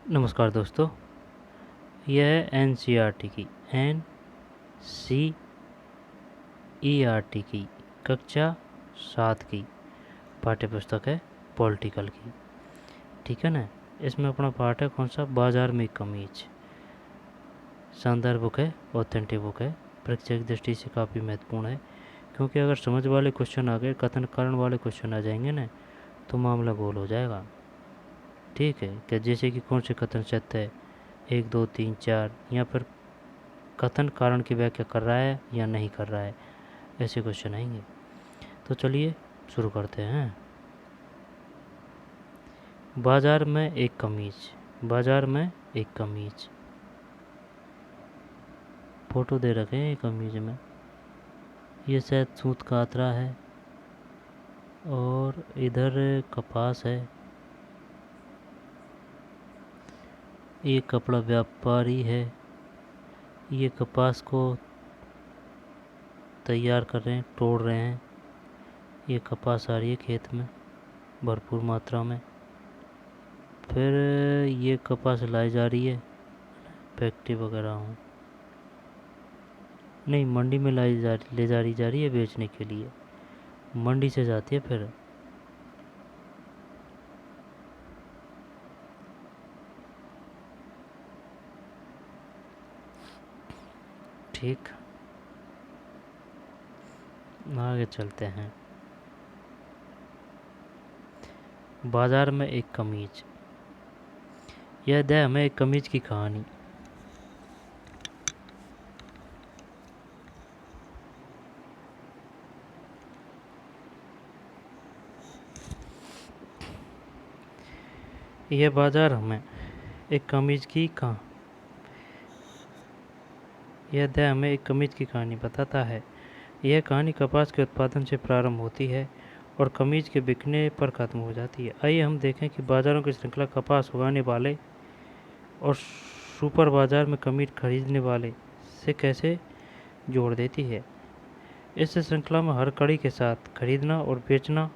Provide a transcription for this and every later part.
नमस्कार दोस्तों, यह है एनसीईआरटी की की कक्षा 7 की पाठ्य पुस्तक है पॉलिटिकल की। ठीक है ना। इसमें अपना पाठ है कौन सा, बाजार में कमीज। शानदार बुक है, ऑथेंटिक बुक है, परीक्षा की दृष्टि से काफ़ी महत्वपूर्ण है। क्योंकि अगर समझ वाले क्वेश्चन आ गए, कथन कारण वाले क्वेश्चन आ जाएंगे ना, तो मामला गोल हो जाएगा। ठीक है, कि जैसे कि कौन से कथन सत्य है, 1 2 3 4, या फिर कथन कारण की व्याख्या कर रहा है या नहीं कर रहा है, ऐसे क्वेश्चन आएंगे। तो चलिए शुरू करते हैं। बाजार में एक कमीज। बाजार में एक कमीज, फोटो दे रखे हैं एक कमीज में। ये शायद सूत कातरा है और इधर कपास है। ये कपड़ा व्यापारी है, ये कपास को तैयार कर रहे हैं, तोड़ रहे हैं। ये कपास आ रही है खेत में भरपूर मात्रा में। फिर ये कपास लाई जा रही है फैक्ट्री वगैरह हो, नहीं मंडी में ले जा रही है बेचने के लिए। मंडी से जाती है फिर ठीक, आगे चलते हैं। बाजार में एक कमीज। यह दे हमें एक कमीज की कहानी। यह बाजार हमें एक कमीज की कहा यह दे हमें एक कमीज की कहानी बताता है। यह कहानी कपास के उत्पादन से प्रारंभ होती है और कमीज के बिकने पर खत्म हो जाती है। आइए हम देखें कि बाजारों की श्रृंखला कपास उगाने वाले और सुपर बाजार में कमीज खरीदने वाले से कैसे जोड़ देती है। इस श्रृंखला में हर कड़ी के साथ खरीदना और बेचना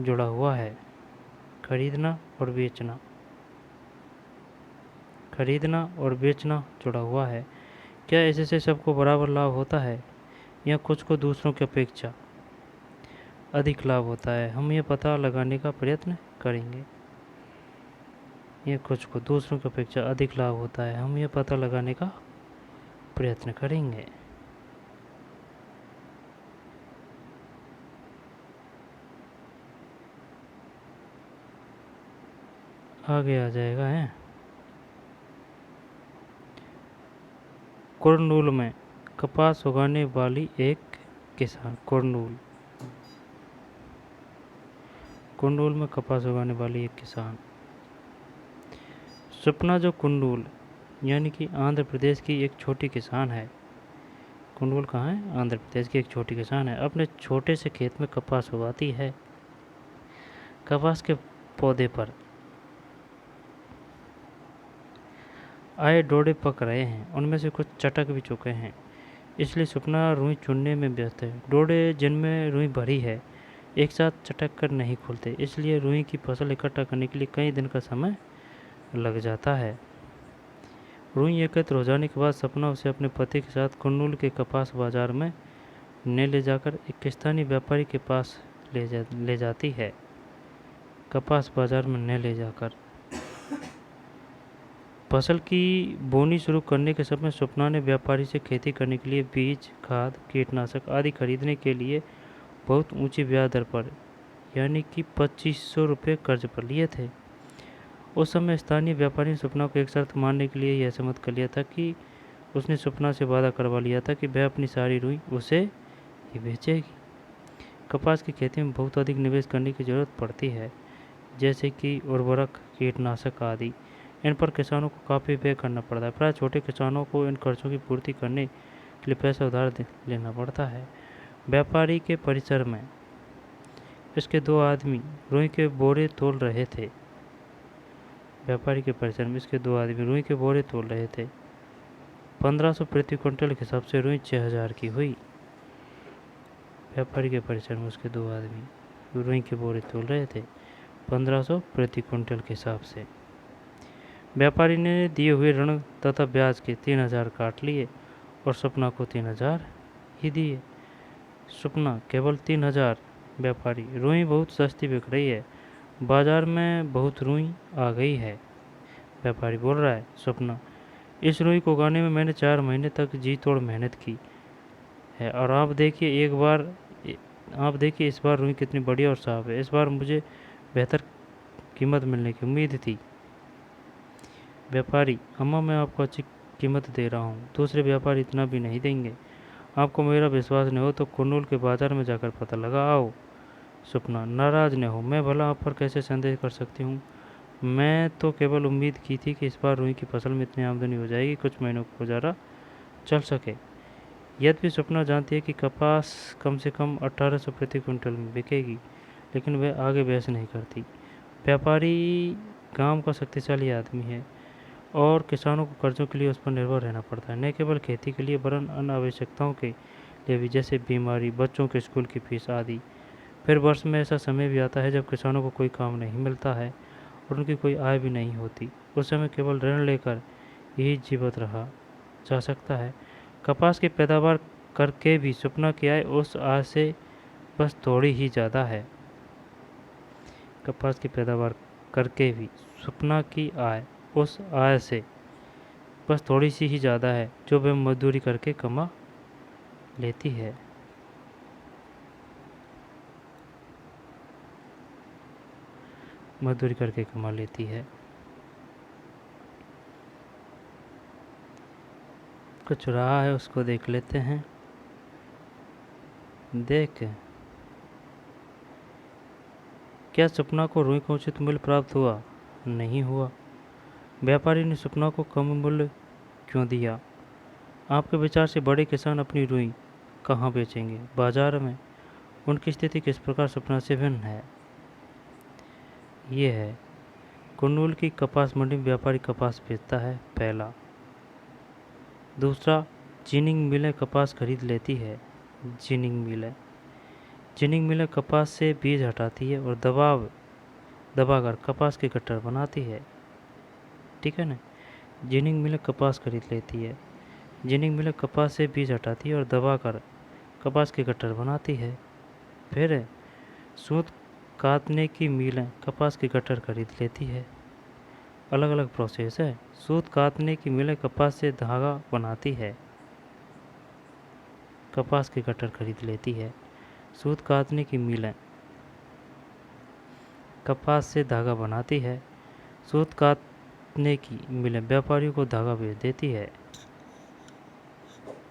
जुड़ा हुआ है। खरीदना और बेचना, खरीदना और बेचना जुड़ा हुआ है। क्या इससे सबको बराबर लाभ होता है या कुछ को दूसरों की अपेक्षा अधिक लाभ होता है, हम ये पता लगाने का प्रयत्न करेंगे। ये कुछ को दूसरों की अपेक्षा अधिक लाभ होता है, हम ये पता लगाने का प्रयत्न करेंगे। आगे आ जाएगा है। कुरनूल में कपास उगाने वाली एक किसान। कुरनूल में कपास उगाने वाली एक किसान। सपना जो कुंडूल यानी कि आंध्र प्रदेश की एक छोटी किसान है। कुंडूल कहाँ है, आंध्र प्रदेश की एक छोटी किसान है। अपने छोटे से खेत में कपास उगाती है। कपास के पौधे पर आए डोडे पक रहे हैं, उनमें से कुछ चटक भी चुके हैं, इसलिए सपना रुई चुनने में व्यस्त है। डोडे जिनमें रुई भरी है एक साथ चटक कर नहीं खुलते, इसलिए रुई की फसल इकट्ठा करने के लिए कई दिन का समय लग जाता है। रुई एकत्र हो जाने के बाद सपना उसे अपने पति के साथ कुन्नूल के कपास बाजार में ले जाकर एक स्थानीय व्यापारी के पास ले जाती है। कपास बाजार में ले जाकर फसल की बोनी शुरू करने के समय स्वप्ना ने व्यापारी से खेती करने के लिए बीज, खाद, कीटनाशक आदि खरीदने के लिए बहुत ऊंची ब्याज दर पर यानी कि 2500 रुपये कर्ज पर लिए थे। उस समय स्थानीय व्यापारी ने स्वप्ना को एक शर्त मानने के लिए यह सहमत कर लिया था कि उसने स्वप्ना से वादा करवा लिया था कि वह अपनी सारी रुई उसे ही बेचेगी। कपास की खेती में बहुत अधिक निवेश करने की जरूरत पड़ती है, जैसे कि उर्वरक, कीटनाशक आदि। इन पर किसानों को काफ़ी व्यय करना पड़ता है। प्राय छोटे किसानों को इन खर्चों की पूर्ति करने के लिए पैसा उधार लेना पड़ता है। व्यापारी के परिसर में इसके 2 आदमी रुई के बोरे तोल रहे थे। व्यापारी के परिसर में इसके 2 आदमी रुई के बोरे तोल रहे थे। 1500 प्रति क्विंटल के हिसाब से रुई 6000 की हुई। व्यापारी के परिसर में उसके 2 आदमी रुई के बोरे तोल रहे थे 1500 प्रति क्विंटल के हिसाब से। व्यापारी ने दिए हुए ऋण तथा ब्याज के 3,000 काट लिए और स्वप्ना को 3,000 ही दिए। स्वप्ना केवल 3,000। व्यापारी, रुई बहुत सस्ती बिक रही है, बाजार में बहुत रुई आ गई है। व्यापारी बोल रहा है। स्वप्ना, इस रुई को उगाने में मैंने 4 महीने तक जी तोड़ मेहनत की है और आप देखिए इस बार रुई कितनी बढ़िया और साफ है। इस बार मुझे बेहतर कीमत मिलने की उम्मीद थी। व्यापारी, अम्मा मैं आपको अच्छी कीमत दे रहा हूँ, दूसरे व्यापारी इतना भी नहीं देंगे। आपको मेरा विश्वास नहीं हो तो कुरनूल के बाजार में जाकर पता लगा आओ। स्वप्ना, नाराज न हो, मैं भला आप पर कैसे संदेह कर सकती हूँ। मैं तो केवल उम्मीद की थी कि इस बार रुई की फसल में इतनी आमदनी हो जाएगी कुछ महीनों को गुजारा चल सके। यद्यपि स्वप्ना जानती है कि कपास कम से कम 1800 प्रति क्विंटल में बिकेगी, लेकिन वह आगे बहस नहीं करती। व्यापारी गांव का शक्तिशाली आदमी है और किसानों को कर्जों के लिए उस पर निर्भर रहना पड़ता है, न केवल खेती के लिए वरन अन्य आवश्यकताओं के लिए भी, जैसे बीमारी, बच्चों के स्कूल की फीस आदि। फिर वर्ष में ऐसा समय भी आता है जब किसानों को कोई काम नहीं मिलता है और उनकी कोई आय भी नहीं होती। उस समय केवल ऋण लेकर यही जीवित रहा जा सकता है। कपास की पैदावार करके भी स्वप्ना की आय उस आय से बस थोड़ी ही ज़्यादा है। कपास की पैदावार करके भी स्वप्ना की आय उस आय से बस थोड़ी सी ही ज़्यादा है जो वह मजदूरी करके कमा लेती है। मजदूरी करके कमा लेती है। कुछ रहा है उसको देख लेते हैं। देख, क्या स्वप्ना को रुई का उचित मूल्य प्राप्त हुआ? नहीं हुआ। व्यापारी ने स्वप्ना को कम मूल्य क्यों दिया? आपके विचार से बड़े किसान अपनी रुई कहाँ बेचेंगे? बाजार में। उनकी स्थिति किस प्रकार स्वप्ना से भिन्न है? ये है, कुरनूल की कपास मंडी में व्यापारी कपास बेचता है, पहला। दूसरा, जिनिंग मिलें कपास खरीद लेती है। जिनिंग मिलें कपास से बीज हटाती है और दबाकर कपास के गट्ठर बनाती है। ठीक है ना? जिनिंग मिलें कपास खरीद लेती है, जिनिंग मिलें कपास से बीज हटाती है और दबाकर कपास के गट्ठर बनाती है। फिर है, सूत काटने की मिलें कपास के गट्ठर खरीद लेती है। अलग अलग प्रोसेस है। सूत काटने की मिलें कपास से धागा बनाती है, कपास के गट्ठर खरीद लेती है। सूत काटने की मिलें कपास से धागा बनाती है, सूत काटने की मिलें व्यापारियों को धागा बेच देती है,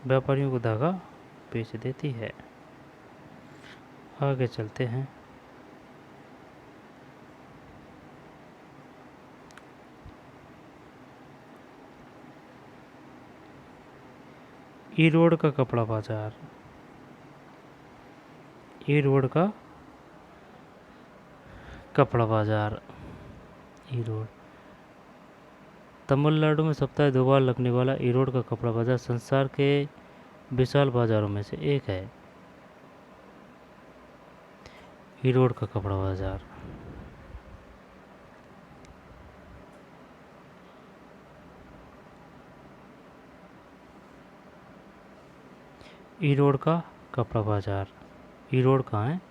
व्यापारियों को धागा बेच देती है। आगे चलते हैं। ईरोड का कपड़ा बाजार। ईरोड का कपड़ा बाजार। ईरोड तमिलनाडु में सप्ताह 2 बार लगने वाला ईरोड का कपड़ा बाजार संसार के विशाल बाजारों में से एक है। ईरोड का कपड़ा बाजार। ईरोड का कपड़ा बाजार। ईरोड कहाँ है?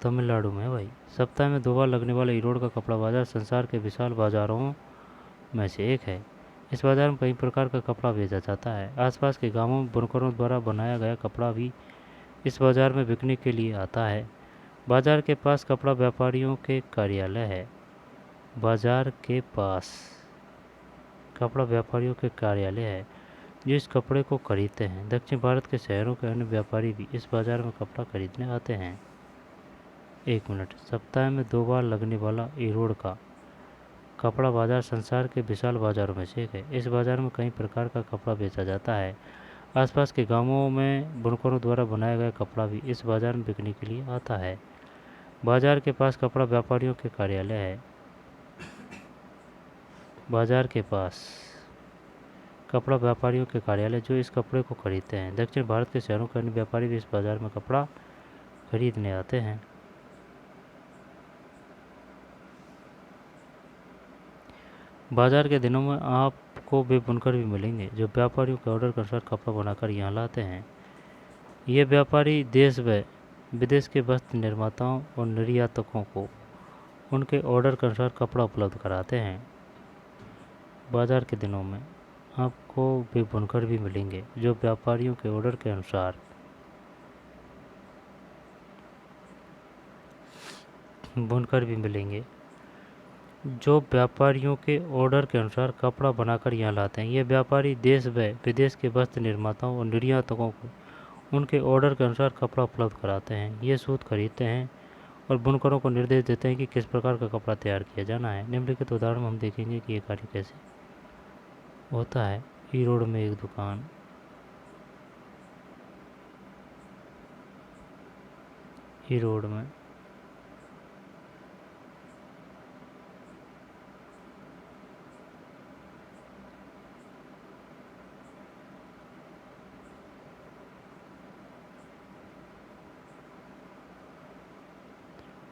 तमिलनाडु में भाई। सप्ताह में 2 बार लगने वाला ईरोड का कपड़ा बाजार संसार के विशाल बाजारों में से एक है। इस बाजार में कई प्रकार का कपड़ा बेचा जाता है। आसपास के गांवों में बुनकरों द्वारा बनाया गया कपड़ा भी इस बाजार में बिकने के लिए आता है। बाजार के पास कपड़ा व्यापारियों के कार्यालय है। बाजार के पास कपड़ा व्यापारियों के कार्यालय है जो इस कपड़े को खरीदते हैं। दक्षिण भारत के शहरों के अन्य व्यापारी भी इस बाजार में कपड़ा खरीदने आते हैं। 1 मिनट। सप्ताह में 2 बार लगने वाला ईरोड का कपड़ा बाजार संसार के विशाल बाजारों में से एक है। इस बाजार में कई प्रकार का कपड़ा बेचा जाता है। आसपास के गांवों में बुनकरों द्वारा बनाया गया कपड़ा भी इस बाजार में बिकने के लिए आता है। बाजार के पास कपड़ा व्यापारियों के कार्यालय है। बाजार के पास कपड़ा व्यापारियों के कार्यालय जो इस कपड़े को खरीदते हैं। दक्षिण भारत के शहरों के अन्य व्यापारी भी इस बाजार में कपड़ा खरीदने आते हैं। बाजार के दिनों में आपको वे बुनकर भी मिलेंगे जो व्यापारियों के ऑर्डर के अनुसार कपड़ा बनाकर यहाँ लाते हैं। ये व्यापारी देश व विदेश के वस्त्र निर्माताओं और निर्यातकों को उनके ऑर्डर के अनुसार कपड़ा उपलब्ध कराते हैं। बाजार के दिनों में आपको वे बुनकर भी मिलेंगे जो व्यापारियों के ऑर्डर के अनुसार बुनकर भी मिलेंगे जो व्यापारियों के ऑर्डर के अनुसार कपड़ा बनाकर यहाँ लाते हैं। ये व्यापारी देश व विदेश के वस्त्र निर्माताओं और निर्यातकों को उनके ऑर्डर के अनुसार कपड़ा उपलब्ध कराते हैं। ये सूत खरीदते हैं और बुनकरों को निर्देश देते हैं कि किस प्रकार का कपड़ा तैयार किया जाना है। निम्नलिखित उदाहरण में हम देखेंगे कि ये कार्य कैसे होता है। ई रोड में एक दुकान, ई रोड में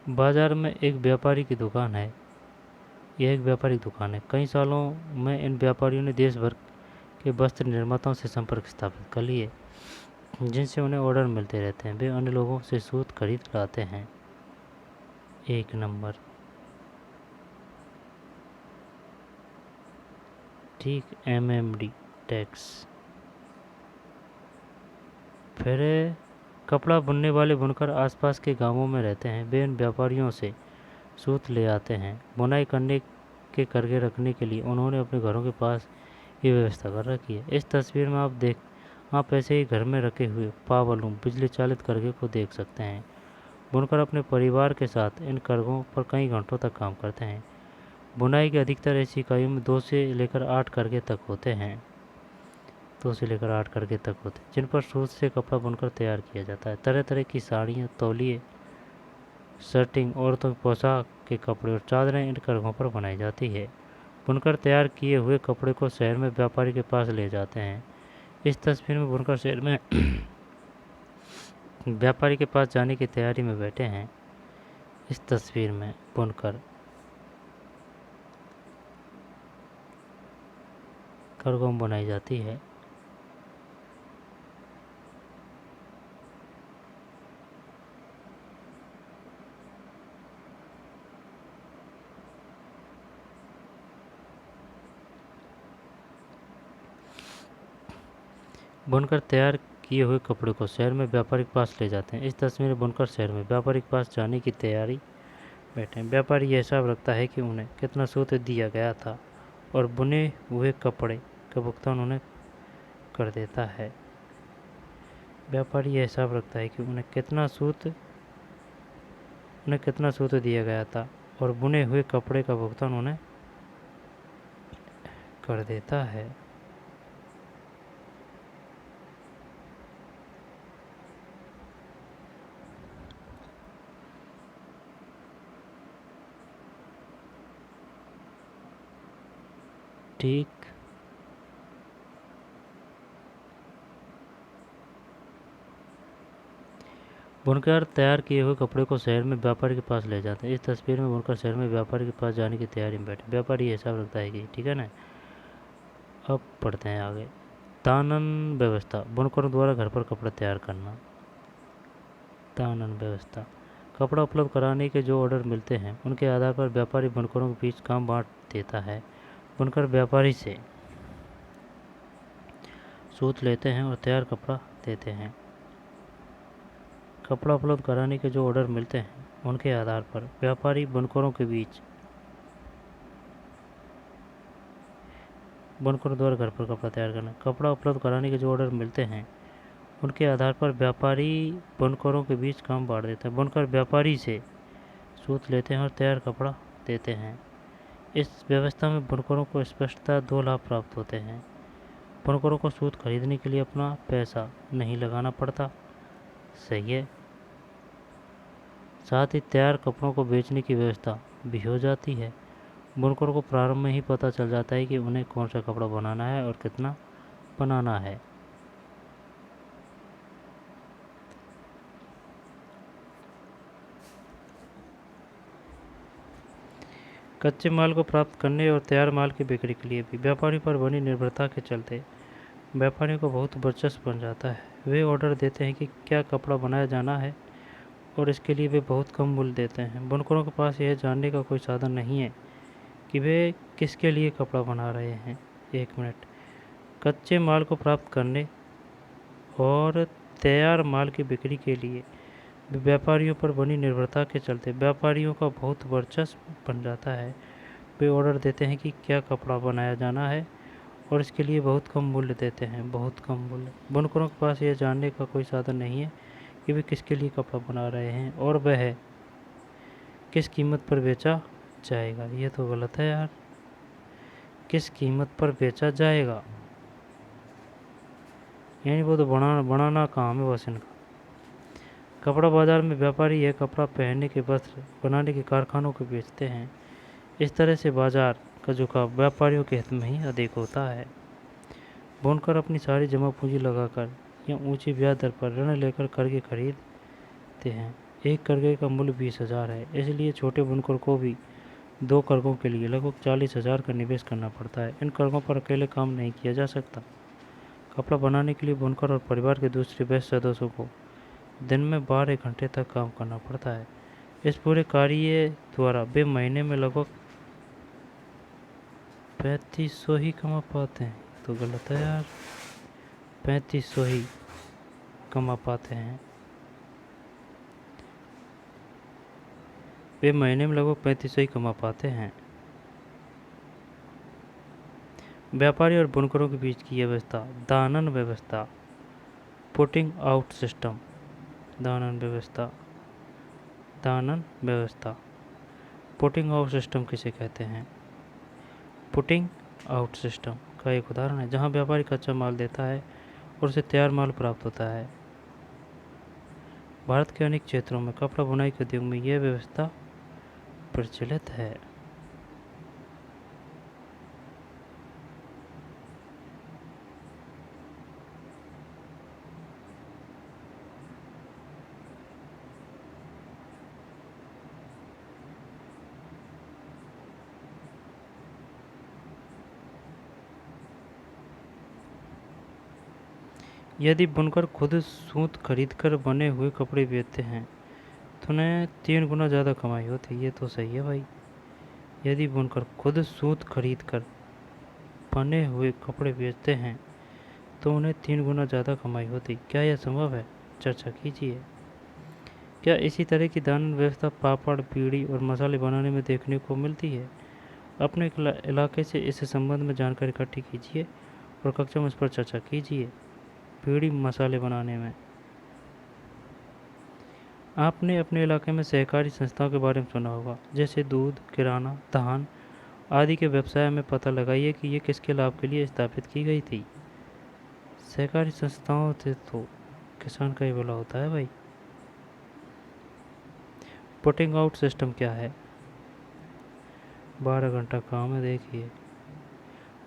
बाजार में एक व्यापारी की दुकान है। यह एक व्यापारिक दुकान है। कई सालों में इन व्यापारियों ने देश भर के वस्त्र निर्माताओं से संपर्क स्थापित कर लिए जिनसे उन्हें ऑर्डर मिलते रहते हैं। वे अन्य लोगों से सूत खरीद लाते हैं। 1 नंबर, ठीक, MMD टैक्स। फिर कपड़ा बुनने वाले बुनकर आसपास के गांवों में रहते हैं। वे इन व्यापारियों से सूत ले आते हैं। बुनाई करने के करके रखने के लिए उन्होंने अपने घरों के पास ये व्यवस्था कर रखी है। इस तस्वीर में आप ऐसे ही घर में रखे हुए पावलूम बिजली चालित करघे को देख सकते हैं। बुनकर अपने परिवार के साथ इन करघों पर कई घंटों तक काम करते हैं। बुनाई की अधिकतर ऐसी इकाइयों में 2 से लेकर 8 करघे तक होते हैं। 2 से लेकर 8 करघे तक होते हैं जिन पर सूत से कपड़ा बुनकर तैयार किया जाता है। तरह तरह की साड़ियाँ, तौलिए, शर्टिंग, औरतों के पोशाक के कपड़े और चादरें इन करघों पर बनाई जाती है। बुनकर तैयार किए हुए कपड़े को शहर में व्यापारी के पास ले जाते हैं। इस तस्वीर में बुनकर शहर में व्यापारी के पास जाने की तैयारी में बैठे हैं। इस तस्वीर में बुनकर करघों बनाई जाती है। बुनकर तैयार किए हुए कपड़े को शहर में व्यापारी के पास ले जाते हैं। इस तस्वीर में बुनकर शहर में व्यापारी के पास जाने की तैयारी बैठे हैं। व्यापारी यह हिसाब रखता है कि उन्हें कितना सूत दिया गया था और बुने हुए कपड़े का भुगतान उन्हें कर देता है। व्यापारी यह हिसाब रखता है कि उन्हें कितना सूत दिया गया था और बुने हुए कपड़े का भुगतान उन्हें कर देता है। ठीक, बुनकर तैयार किए हुए कपड़े को शहर में व्यापारी के पास ले जाते हैं। इस तस्वीर में बुनकर शहर में व्यापारी के पास जाने की तैयारी में बैठे। व्यापारी ये हिसाब रखता है कि, ठीक है ना। अब पढ़ते हैं आगे। तानन व्यवस्था, बुनकरों द्वारा घर पर कपड़ा तैयार करना। तानन व्यवस्था, कपड़ा उपलब्ध कराने के जो ऑर्डर मिलते हैं उनके आधार पर व्यापारी बुनकरों के बीच काम बांट देता है। बुनकर व्यापारी से सूत लेते हैं और तैयार कपड़ा देते हैं। कपड़ा उपलब्ध कराने के जो ऑर्डर मिलते हैं उनके आधार पर व्यापारी बुनकरों के बीच बुनकरों द्वारा घर पर कपड़ा तैयार करना। कपड़ा उपलब्ध कराने के जो ऑर्डर मिलते हैं उनके आधार पर व्यापारी बुनकरों के बीच काम बांट देते हैं। बुनकर व्यापारी से सूत लेते हैं और तैयार कपड़ा देते हैं। इस व्यवस्था में बुनकरों को स्पष्टतः 2 लाभ प्राप्त होते हैं। बुनकरों को सूत खरीदने के लिए अपना पैसा नहीं लगाना पड़ता, सही है। साथ ही तैयार कपड़ों को बेचने की व्यवस्था भी हो जाती है। बुनकरों को प्रारंभ में ही पता चल जाता है कि उन्हें कौन सा कपड़ा बनाना है और कितना बनाना है। कच्चे माल को प्राप्त करने और तैयार माल की बिक्री के लिए भी व्यापारियों पर बनी निर्भरता के चलते व्यापारियों को बहुत वर्चस्व बन जाता है। वे ऑर्डर देते हैं कि क्या कपड़ा बनाया जाना है और इसके लिए वे बहुत कम मूल्य देते हैं। बुनकरों के पास यह जानने का कोई साधन नहीं है कि वे किसके लिए कपड़ा बना रहे हैं। 1 मिनट। कच्चे माल को प्राप्त करने और तैयार माल की बिक्री के लिए व्यापारियों पर बनी निर्भरता के चलते व्यापारियों का बहुत वर्चस्व बन जाता है। वे ऑर्डर देते हैं कि क्या कपड़ा बनाया जाना है और इसके लिए बहुत कम मूल्य देते हैं, बहुत कम मूल्य। बुनकरों के पास यह जानने का कोई साधन नहीं है कि वे किसके लिए कपड़ा बना रहे हैं और वह किस कीमत पर बेचा जाएगा। ये तो गलत है यार, किस कीमत पर बेचा जाएगा, यानी वो तो बनाना काम है बस इनका। कपड़ा बाजार में व्यापारी यह कपड़ा पहनने के वस्त्र बनाने के कारखानों को बेचते हैं। इस तरह से बाजार का झुकाव व्यापारियों के हित में ही अधिक होता है। बुनकर अपनी सारी जमा पूंजी लगाकर या ऊंची ब्याज दर पर ऋण लेकर करघे खरीदते हैं। एक करघे का मूल्य 20,000 है, इसलिए छोटे बुनकर को भी 2 करघों के लिए लगभग 40,000 का निवेश करना पड़ता है। इन करघों पर अकेले काम नहीं किया जा सकता। कपड़ा बनाने के लिए बुनकर और परिवार के दूसरे वयस्क सदस्यों को दिन में 12 घंटे तक काम करना पड़ता है। इस पूरे कार्य द्वारा वे महीने में लगभग 3500 ही कमा पाते हैं। तो गलत है यार, 3500 ही कमा पाते हैं। वे महीने में लगभग 3500 ही कमा पाते हैं। व्यापारी और बुनकरों के बीच की व्यवस्था दानन व्यवस्था, पुटिंग आउट सिस्टम। दानन व्यवस्था, दानन व्यवस्था। पुटिंग आउट सिस्टम किसे कहते हैं? पुटिंग आउट सिस्टम का एक उदाहरण है जहां व्यापारी कच्चा माल देता है और उसे तैयार माल प्राप्त होता है। भारत के अनेक क्षेत्रों में कपड़ा बुनाई के उद्योग में यह व्यवस्था प्रचलित है। यदि बुनकर खुद सूत खरीदकर बने हुए कपड़े बेचते हैं तो उन्हें 3 गुना ज़्यादा कमाई होती है। ये तो सही है भाई। यदि बुनकर खुद सूत खरीदकर बने हुए कपड़े बेचते हैं तो उन्हें 3 गुना ज़्यादा कमाई होती। क्या यह संभव है? चर्चा कीजिए। क्या इसी तरह की दान व्यवस्था पापड़, बीड़ी और मसाले बनाने में देखने को मिलती है? अपने इलाके से इस संबंध में जानकारी इकट्ठी कीजिए और कक्षा में इस पर चर्चा कीजिए। बीड़ी मसाले बनाने में आपने अपने इलाके में सहकारी संस्थाओं के बारे में सुना होगा, जैसे दूध, किराना, धान आदि के व्यवसाय में पता लगाइए कि ये किसके लाभ के लिए स्थापित की गई थी। सहकारी संस्थाओं से तो किसान का ही भला होता है भाई। पुटिंग आउट सिस्टम क्या है? 12 घंटा काम है देखिए,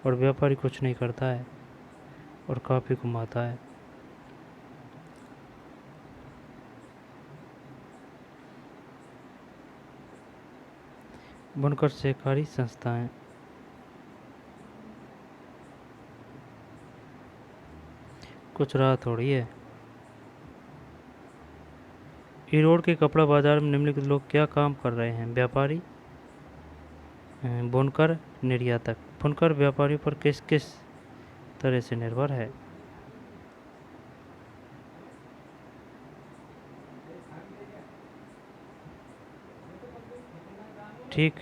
और व्यापारी कुछ नहीं करता है और काफ़ी कमाता है। बुनकर सहकारी संस्थाएं कुछ राह थोड़ी है। ईरोड के कपड़ा बाजार में निम्नलिखित लोग क्या काम कर रहे हैं? व्यापारी, बुनकर, निर्यातक। बुनकर व्यापारियों पर किस किस तरह से निर्भर है? ठीक,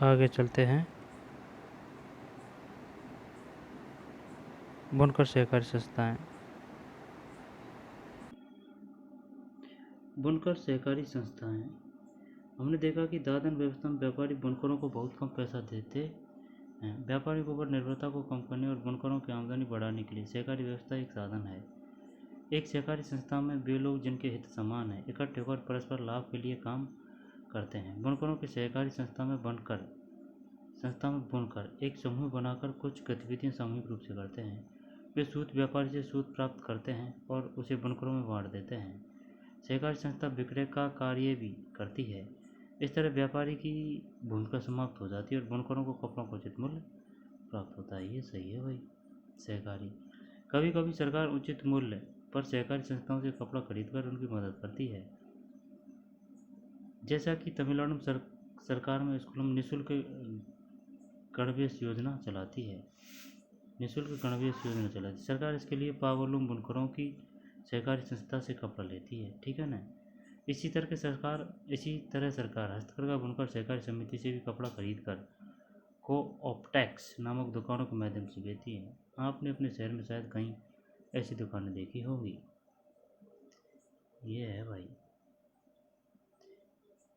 आगे चलते हैं। बुनकर सहकारी संस्थाएं। बुनकर सहकारी संस्थाएं। हमने देखा कि दादन व्यवस्था में व्यापारी बुनकरों को बहुत कम पैसा देते हैं। व्यापारियों के ऊपर निर्भरता को कम करने और बुनकरों की आमदनी बढ़ाने के लिए सहकारी व्यवस्था एक साधन है। एक सहकारी संस्था में वे लोग जिनके हित समान हैं इकट्ठे होकर परस्पर लाभ के लिए काम करते हैं। बुनकरों की सहकारी संस्था में बुनकर एक समूह बनाकर कुछ गतिविधियां सामूहिक रूप से करते हैं। वे सूत व्यापारी से सूत प्राप्त करते हैं और उसे बुनकरों में बांट देते हैं। सहकारी संस्था विक्रय का कार्य भी करती है। इस तरह व्यापारी की भूमिका समाप्त हो जाती है और बुनकरों को कपड़ों का उचित मूल्य प्राप्त होता है। ये सही है भाई। सहकारी, कभी कभी सरकार उचित मूल्य पर सहकारी संस्थाओं से कपड़ा खरीदकर उनकी मदद करती है। जैसा कि तमिलनाडु में सरकार में स्कूलों में निःशुल्क गणवेश योजना चलाती है। निःशुल्क गणवेश योजना चलाती है सरकार। इसके लिए पावरलूम बुनकरों की सहकारी संस्था से कपड़ा लेती है, ठीक है ना। इसी तरह सरकार हस्तकरघा बुनकर सहकारी समिति से भी कपड़ा खरीद कर कोऑप्टेक्स नामक दुकानों के माध्यम से बेचती है। आपने अपने शहर में शायद कहीं ऐसी दुकानें देखी होंगी। ये है भाई।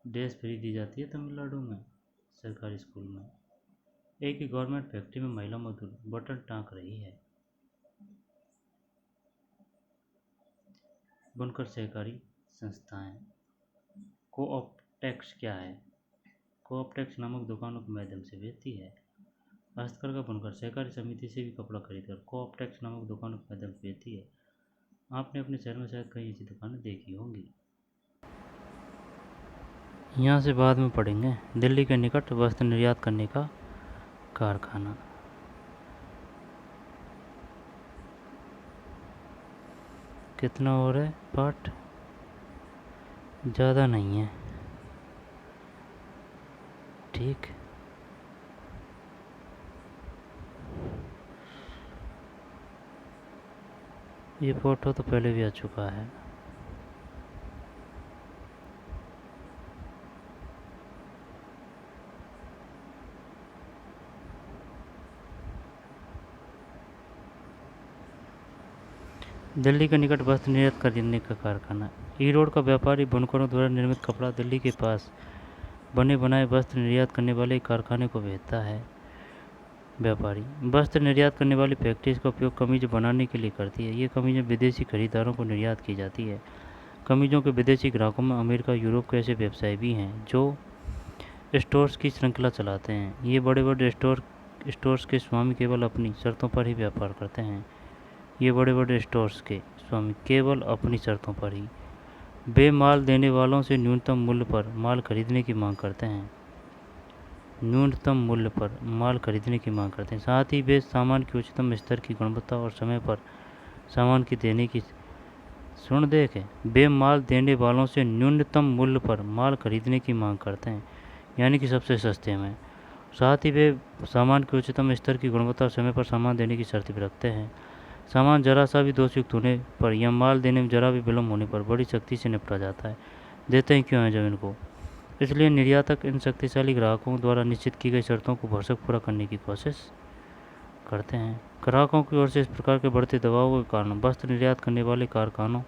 ड्रेस फ्री दी जाती है तमिलनाडु में सरकारी स्कूल में। एक ही गवर्नमेंट फैक्ट्री में महिला मजदूर बटन टाँक रही है। बुनकर सहकारी संस्थाएं। कोऑप्टेक्स क्या है? कोऑप्टेक्स नामक दुकानों के माध्यम से बेचती है। हस्तकरघा बुनकर सहकारी समिति से भी कपड़ा खरीदकर कोऑप्टेक्स नामक दुकानों के माध्यम से बेचती है। आपने अपने शहर में शायद कई ऐसी दुकानें देखी होंगी। यहाँ से बाद में पढ़ेंगे। दिल्ली के निकट वस्त्र निर्यात करने का कारखाना। कितना और है पार्ट? ज़्यादा नहीं है, ठीक। ये फोटो तो पहले भी आ चुका है। दिल्ली के निकट वस्त्र निर्यात करने का कारखाना। ईरोड का व्यापारी बुनकरों द्वारा निर्मित कपड़ा दिल्ली के पास बने बनाए वस्त्र निर्यात करने वाले कारखाने को भेजता है। व्यापारी वस्त्र निर्यात करने वाली फैक्ट्री इसका उपयोग कमीज बनाने के लिए करती है। ये कमीजें विदेशी खरीदारों को निर्यात की जाती है। कमीजों के विदेशी ग्राहकों में अमेरिका, यूरोप के ऐसे व्यवसायी भी हैं जो स्टोर्स की श्रृंखला चलाते हैं। ये बड़े बड़े स्टोर्स के स्वामी केवल अपनी शर्तों पर ही व्यापार करते हैं। ये बड़े बड़े स्टोर्स के स्वामी केवल अपनी शर्तों पर ही वे माल देने वालों से न्यूनतम मूल्य पर माल खरीदने की मांग करते हैं। न्यूनतम मूल्य पर माल खरीदने की मांग करते हैं। साथ ही वे सामान की उच्चतम स्तर की गुणवत्ता और समय पर सामान की देने की वे माल देने वालों से न्यूनतम मूल्य पर माल खरीदने की मांग करते हैं, यानी कि सबसे सस्ते में। साथ ही वे सामान के उच्चतम स्तर की गुणवत्ता और समय पर सामान देने की शर्त भी रखते हैं। सामान जरा सा भी दोषयुक्त होने पर या माल देने में जरा भी विलम्ब होने पर बड़ी सख्ती से निपटा जाता है। देते हैं क्यों है जब इनको? इसलिए निर्यातक इन शक्तिशाली ग्राहकों द्वारा निश्चित की गई शर्तों को भरसक पूरा करने की कोशिश करते हैं। ग्राहकों की ओर से इस प्रकार के बढ़ते दबाव के कारण वस्त्र निर्यात करने वाले कारखानों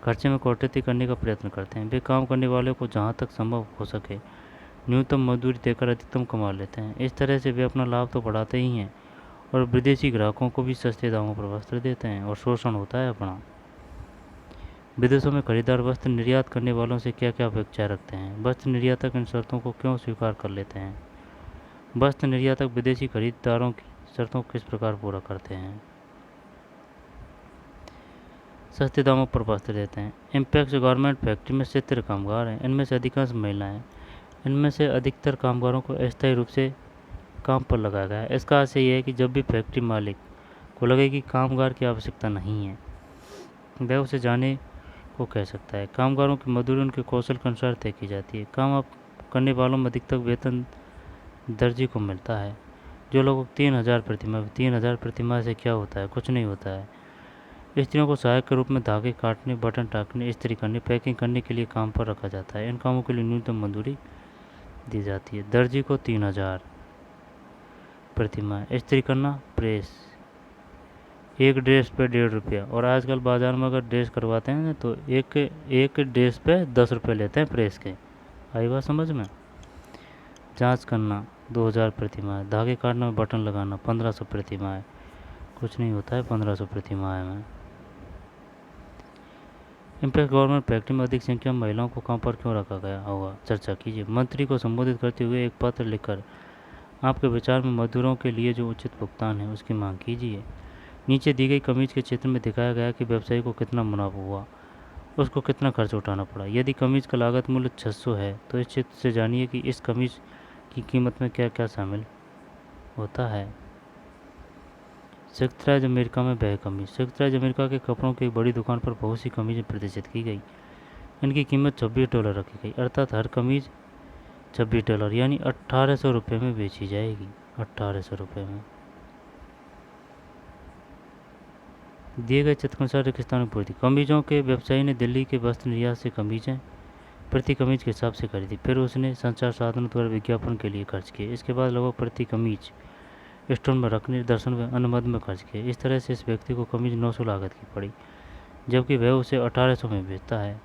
खर्चे में कटौती करने का प्रयत्न करते हैं। वे काम करने वालों को जहां तक संभव हो सके न्यूनतम मजदूरी देकर अधिकतम कमा लेते हैं। इस तरह से वे अपना लाभ तो बढ़ाते ही हैं और विदेशी ग्राहकों को भी सस्ते दामों पर वस्त्र देते हैं और शोषण होता है अपना। विदेशों में खरीदार वस्त्र निर्यात करने वालों से क्या क्या अपेक्षा रखते हैं? वस्त्र निर्यातक इन शर्तों को क्यों स्वीकार कर लेते हैं? वस्त्र निर्यातक विदेशी खरीदारों की शर्तों को किस प्रकार पूरा करते हैं? सस्ते दामों पर वस्त्र देते हैं। इम्पैक्ट गारमेंट फैक्ट्री में 70 कामगार हैं। इनमें से अधिकांश महिलाएं। इनमें से अधिकतर कामगारों को अस्थायी रूप से काम पर लगाया गया है। इसका अर्थ यह है कि जब भी फैक्ट्री मालिक को लगे कि कामगार की आवश्यकता नहीं है, वह उसे जाने को कह सकता है। कामगारों की मजदूरी उनके कौशल के अनुसार तय की जाती है। काम करने वालों में अधिकतर वेतन दर्जी को मिलता है, जो लोग 3000 प्रतिमाह। 3000 प्रतिमाह से क्या होता है? कुछ नहीं होता है। स्त्रियों को सहायक के रूप में धागे काटने, बटन टाँकने, इस्त्री करने, पैकिंग करने के लिए काम पर रखा जाता है। इन कामों के लिए न्यूनतम मजदूरी दी जाती है। दर्जी को 3000 प्रतिमाह। इस्त्री करना, प्रेस, एक ड्रेस पे 1.5 रुपया। और आजकल बाज़ार में अगर ड्रेस करवाते हैं तो एक ड्रेस पे 10 रुपये लेते हैं प्रेस के। आई बात समझ में? जांच करना 2000 प्रतिमाह। धागे काटना, बटन लगाना 1500 प्रतिमाह। कुछ नहीं होता है 1500 प्रतिमाह में। इम्पैक्ट गवर्नमेंट फैक्ट्री में अधिक संख्या में महिलाओं को काम पर क्यों रखा गया होगा? चर्चा कीजिए। मंत्री को संबोधित करते हुए एक पत्र लिखकर आपके विचार में मजदूरों के लिए जो उचित भुगतान है उसकी मांग कीजिए। नीचे दी गई कमीज के चित्र में दिखाया गया कि व्यवसायी को कितना मुनाफा हुआ उसको कितना खर्च उठाना पड़ा। यदि कमीज का लागत मूल्य 600 है तो इस चित्र से जानिए कि इस कमीज की कीमत में क्या क्या शामिल होता है। संयुक्त राज्य अमेरिका में वह कमीज। संयुक्त राज्य अमेरिका के कपड़ों की एक बड़ी दुकान पर बहुत सी कमीजें प्रदर्शित की गई। इनकी कीमत $26 रखी गई, अर्थात हर कमीज $26 यानी 1800 रुपये में बेची जाएगी। 1800 रुपये में। दिए गए चित्र के अनुसार रेगिस्तान की पूर्ति। कमीजों के व्यवसायी ने दिल्ली के वस्त्र निर्यात से कमीजें प्रति कमीज के हिसाब से खरीदी, फिर उसने संचार साधनों द्वारा विज्ञापन के लिए खर्च किए। इसके बाद लगभग प्रति कमीज स्टोर में रखने, दर्शन व अनुबंध में खर्च किए। इस तरह से इस व्यक्ति को कमीज 900 लागत की पड़ी, जबकि वह उसे 1800 में बेचता है।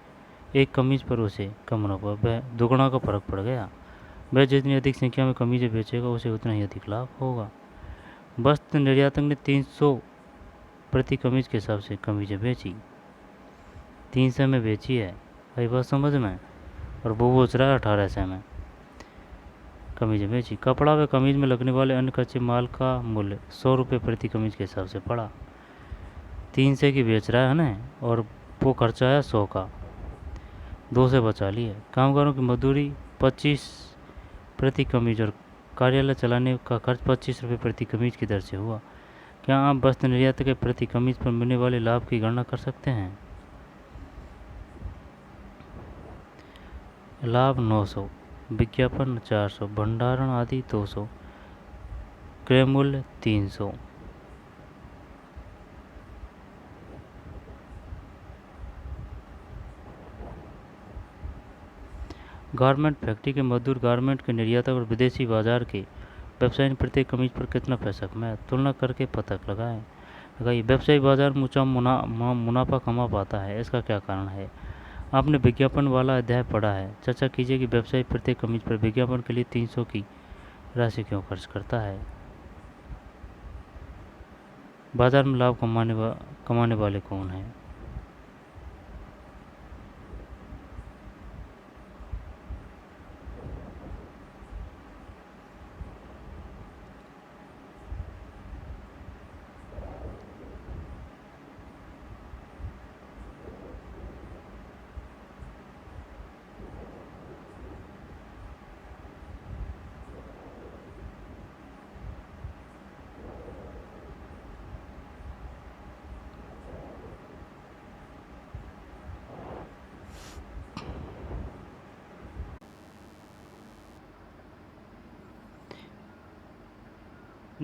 एक कमीज पर उसे कम मुनाफा, वह दुगुना का फर्क पड़ गया। वह जितनी अधिक संख्या में कमीजें बेचेगा उसे उतना ही अधिक लाभ होगा। वस्त्र निर्यातक ने 300 प्रति कमीज के हिसाब से कमीजें बेची, 300 में बेची है, भाई बात समझ में। और वो बेच रहा है 1800 में कमीजें बेची। कपड़ा व कमीज में लगने वाले अन्य कच्चे माल का मूल्य 100 रुपये प्रति कमीज के हिसाब से पड़ा। 300 की बेच रहा है ना, और वो खर्चा आया 100 का, 2 से बचा लिए। कामगारों की मजदूरी 25 प्रति कमीज और कार्यालय चलाने का खर्च 25 रुपये प्रति कमीज की दर से हुआ। क्या आप वस्त्र निर्यातक के प्रति कमीज पर मिलने वाले लाभ की गणना कर सकते हैं? लाभ 900, विज्ञापन 400, भंडारण आदि 200, क्रय मूल्य 300। गारमेंट फैक्ट्री के मजदूर गारमेंट के निर्यातक और विदेशी बाजार के व्यवसायी ने प्रत्येक कमीज पर कितना पैसा कमाया, तुलना करके पता लगाइए। व्यवसायी बाजार में ऊंचा मुनाफा कमा पाता है, इसका क्या कारण है? आपने विज्ञापन वाला अध्याय पढ़ा है। चर्चा कीजिए कि व्यवसायी प्रत्येक कमीज पर विज्ञापन के लिए 300 की राशि क्यों खर्च करता है। बाजार में लाभ कमाने वाले कौन हैं?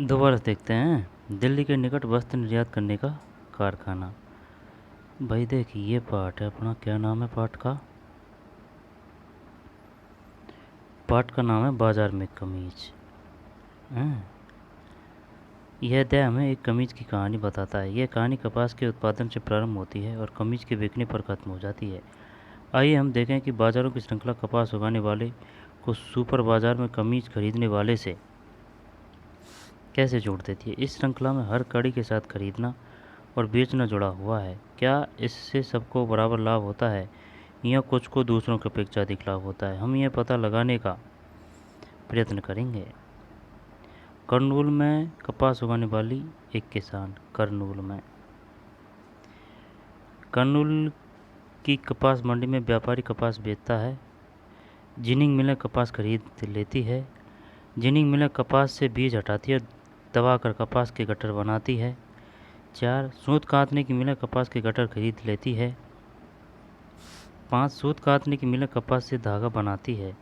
दोबारा देखते हैं। दिल्ली के निकट वस्त्र निर्यात करने का कारखाना। भाई देखिए, ये पाठ है अपना, क्या नाम है पाठ का? पाठ का नाम है बाजार में कमीज। यह अध्याय हमें एक कमीज की कहानी बताता है। यह कहानी कपास के उत्पादन से प्रारंभ होती है और कमीज के बिकने पर खत्म हो जाती है। आइए हम देखें कि बाजारों की श्रृंखला कपास उगाने वाले को सुपर बाजार में कमीज खरीदने वाले से कैसे जोड़ देती है। इस श्रृंखला में हर कड़ी के साथ खरीदना और बेचना जुड़ा हुआ है। क्या इससे सबको बराबर लाभ होता है या कुछ को दूसरों की अपेक्षा अधिक लाभ होता है? हम यह पता लगाने का प्रयत्न करेंगे। करनूल में कपास उगाने वाली एक किसान। करनूल की कपास मंडी में व्यापारी कपास बेचता है। जिनिंग मिलें कपास खरीद लेती है। जिनिंग मिलें कपास से बीज हटाती है, दबाकर कपास के गट्टर बनाती है। 4. सूत काटने की मिलें कपास के गट्टर खरीद लेती है। 5. सूत काटने की मिलें कपास से धागा बनाती है।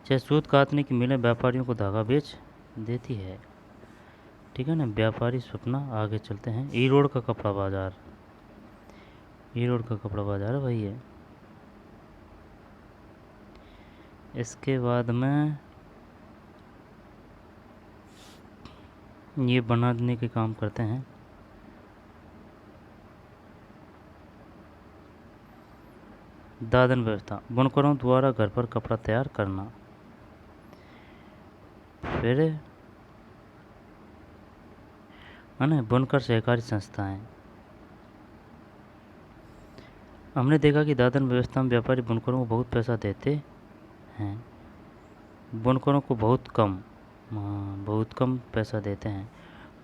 6. सूत काटने की मिलें व्यापारियों को धागा बेच देती है। ठीक है ना, व्यापारी सपना। आगे चलते हैं। ई रोड का कपड़ा बाजार। ई रोड का कपड़ा बाजार है भाई ये। इसके बाद में ये बनाने के काम करते हैं। दादन व्यवस्था, बुनकरों द्वारा घर पर कपड़ा तैयार करना। फिर बुनकर सहकारी संस्थाएं। हमने देखा कि दादन व्यवस्था में व्यापारी बुनकरों को बहुत पैसा देते हैं, बुनकरों को बहुत कम पैसा देते हैं।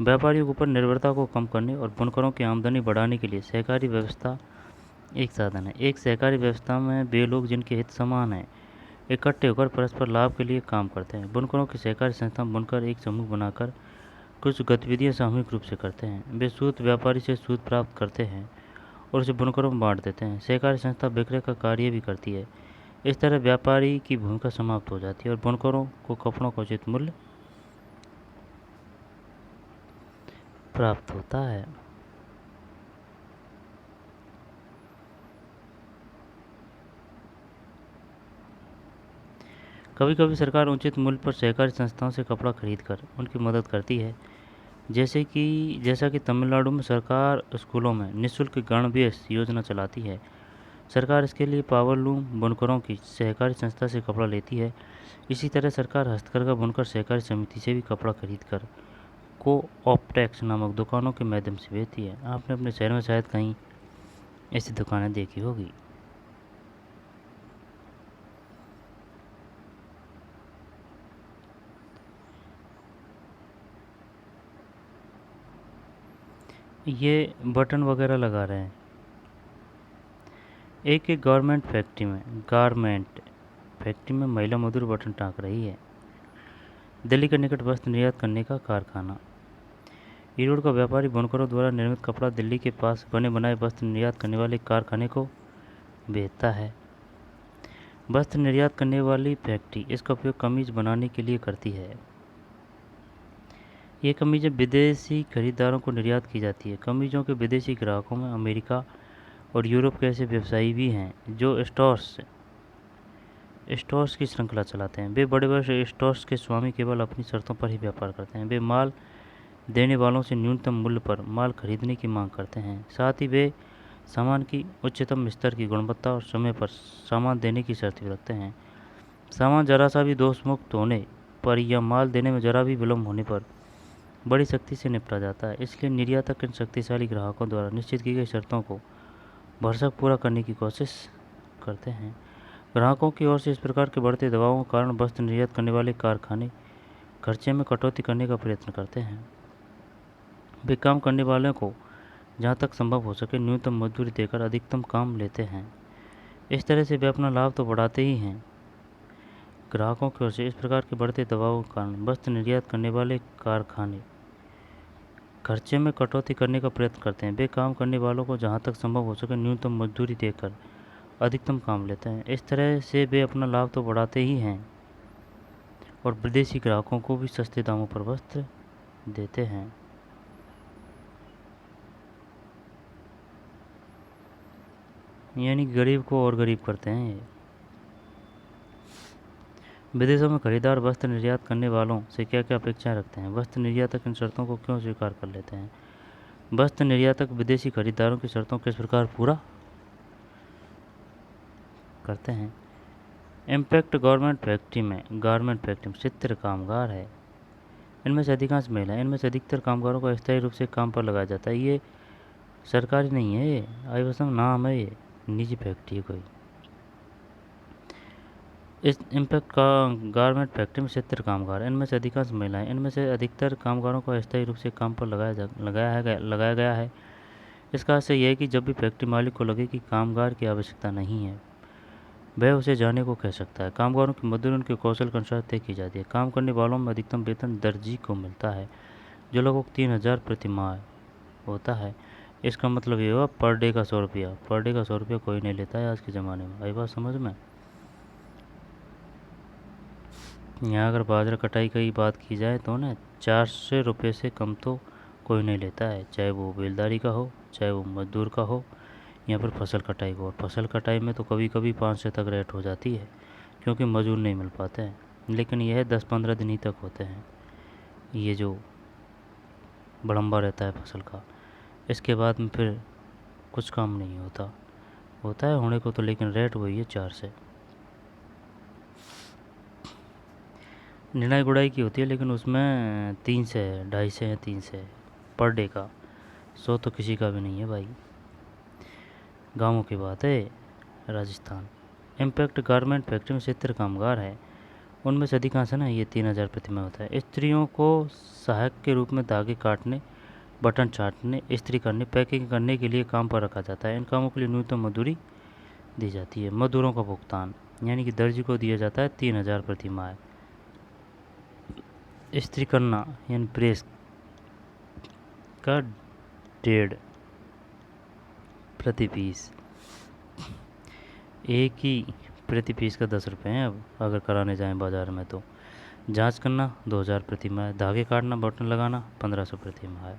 व्यापारियों के ऊपर निर्भरता को कम करने और बुनकरों की आमदनी बढ़ाने के लिए सहकारी व्यवस्था एक साधन है। एक सहकारी व्यवस्था में वे लोग जिनके हित समान हैं इकट्ठे होकर परस्पर लाभ के लिए काम करते हैं। बुनकरों की सहकारी संस्था बुनकर एक समूह बनाकर कुछ गतिविधियां सामूहिक रूप से करते हैं। वे सूत व्यापारी से सूत प्राप्त करते हैं और उसे बुनकरों में बांट देते हैं। सहकारी संस्था विक्रय का कार्य भी करती है। इस तरह व्यापारी की भूमिका समाप्त हो जाती है और बुनकरों को कपड़ों का उचित मूल्य प्राप्त होता है। कभी कभी सरकार उचित मूल्य पर सहकारी संस्थाओं से कपड़ा खरीद कर उनकी मदद करती है। जैसा कि तमिलनाडु में सरकार स्कूलों में निःशुल्क गणवेश योजना चलाती है। सरकार इसके लिए पावरलूम बुनकरों की सहकारी संस्था से कपड़ा लेती है। इसी तरह सरकार हस्तकरघा बुनकर सहकारी समिति से भी कपड़ा खरीद कर को-ऑप्टेक्स नामक दुकानों के माध्यम से बेचती है। आपने अपने शहर में शायद कहीं ऐसी दुकानें देखी होगी। ये बटन वगैरह लगा रहे हैं। एक गारमेंट फैक्ट्री में महिला मजदूर बटन टाँक रही है। दिल्ली के निकट वस्त्र निर्यात करने का कारखाना। ईरोड का व्यापारी बुनकरों द्वारा निर्मित कपड़ा दिल्ली के पास बने बनाए वस्त्र निर्यात करने वाले कारखाने को बेचता है। वस्त्र निर्यात करने वाली फैक्ट्री इसका उपयोग कमीज बनाने के लिए करती है। ये कमीज़ें विदेशी खरीदारों को निर्यात की जाती है। कमीज़ों के विदेशी ग्राहकों में अमेरिका और यूरोप के ऐसे व्यवसायी भी हैं जो स्टोर्स की श्रृंखला चलाते हैं। वे बड़े बड़े स्टोर्स के स्वामी केवल अपनी शर्तों पर ही व्यापार करते हैं। वे माल देने वालों से न्यूनतम मूल्य पर माल खरीदने की मांग करते हैं। साथ ही वे सामान की उच्चतम स्तर की गुणवत्ता और समय पर सामान देने की शर्त भी रखते हैं। सामान जरा सा भी दोषमुक्त होने पर या माल देने में जरा भी विलम्ब होने पर बड़ी सख्ती से निपटा जाता है। इसलिए निर्यातक इन शक्तिशाली ग्राहकों द्वारा निश्चित की गई शर्तों को भरसक पूरा करने की कोशिश करते हैं। ग्राहकों की ओर से इस प्रकार के बढ़ते दबावों के कारण वस्त्र निर्यात करने वाले कारखाने खर्चे में कटौती करने का प्रयत्न करते हैं। वे काम करने वालों को जहाँ तक संभव हो सके न्यूनतम मजदूरी देकर अधिकतम काम लेते हैं। इस तरह से वे अपना लाभ तो बढ़ाते ही हैं। ग्राहकों की ओर से इस प्रकार के बढ़ते दबाव के कारण वस्त्र निर्यात करने वाले कारखाने खर्चे में कटौती करने का प्रयत्न करते हैं। वे काम करने वालों को जहाँ तक संभव हो सके न्यूनतम मजदूरी देकर अधिकतम काम लेते हैं। इस तरह से वे अपना लाभ तो बढ़ाते ही हैं और विदेशी ग्राहकों को भी सस्ते दामों पर वस्त्र देते हैं। यानी गरीब को और गरीब करते हैं ये। विदेशों में खरीदार वस्त्र निर्यात करने वालों से क्या क्या अपेक्षाएं रखते हैं? वस्त्र निर्यातक इन शर्तों को क्यों स्वीकार कर लेते हैं? वस्त्र निर्यातक विदेशी खरीदारों की शर्तों को किस प्रकार पूरा करते हैं? इम्पैक्ट गारमेंट फैक्ट्री में चित्र कामगार है। इनमें से अधिकांश महिलाएं। इनमें से अधिकतर कामगारों को अस्थायी रूप से काम पर लगाया जाता है। ये सरकारी नहीं है, ये आईवसम नाम है, ये निजी फैक्ट्री है कोई। इस इम्पैक्ट का गारमेंट फैक्ट्री में 70 कामगार। इनमें से अधिकांश महिलाएं। इनमें से अधिकतर कामगारों को अस्थायी रूप से काम पर लगाया गया है। इसका अर्थ यह है कि जब भी फैक्ट्री मालिक को लगे कि कामगार की आवश्यकता नहीं है वह उसे जाने को कह सकता है। कामगारों की मजदूरी उनके कौशल के अनुसार तय की जाती है। काम करने वालों में अधिकतम वेतन दर्जी को मिलता है जो लगभग 3000 प्रति माह होता है। इसका मतलब ये हुआ पर डे का 100 रुपया। पर डे का 100 रुपया कोई नहीं लेता है आज के ज़माने में। आई बात समझ में? यहाँ अगर बाजरा कटाई की बात की जाए तो ना 400 रुपये से कम तो कोई नहीं लेता है, चाहे वो बेलदारी का हो चाहे वो मजदूर का हो या फिर फसल कटाई को। और फसल कटाई में तो कभी कभी 500 तक रेट हो जाती है क्योंकि मजदूर नहीं मिल पाते हैं। लेकिन यह 10-15 दिन ही तक होते हैं ये जो बड़म्बा रहता है फसल का। इसके बाद में फिर कुछ काम नहीं होता है होने को तो, लेकिन रेट वही है 4 से। निराई गुड़ाई की होती है लेकिन उसमें 3 से है, 2.5 से या 3 से पर डे का। 100 तो किसी का भी नहीं है भाई। गाँवों की बात है राजस्थान। इम्पैक्ट गारमेंट फैक्ट्री में 70 कामगार है। उनमें से अधिकांश है ना ये 3000 प्रति माह होता है। स्त्रियों को सहायक के रूप में धागे काटने बटन छाटने, इस्त्री करने, पैकिंग करने के लिए काम पर रखा जाता है। इन कामों के लिए न्यूनतम मजदूरी दी जाती है। मजदूरों का भुगतान यानी कि दर्जी को दिया जाता है 3,000 प्रति माह। इस्त्री करना यानी प्रेस का 1.5 प्रति पीस, एक ही प्रति पीस का 10 रुपये हैं अब अगर कराने जाएं बाज़ार में तो। जांच करना 2,000 प्रति माह। धागे काटना, बटन लगाना 1,500 प्रति माह।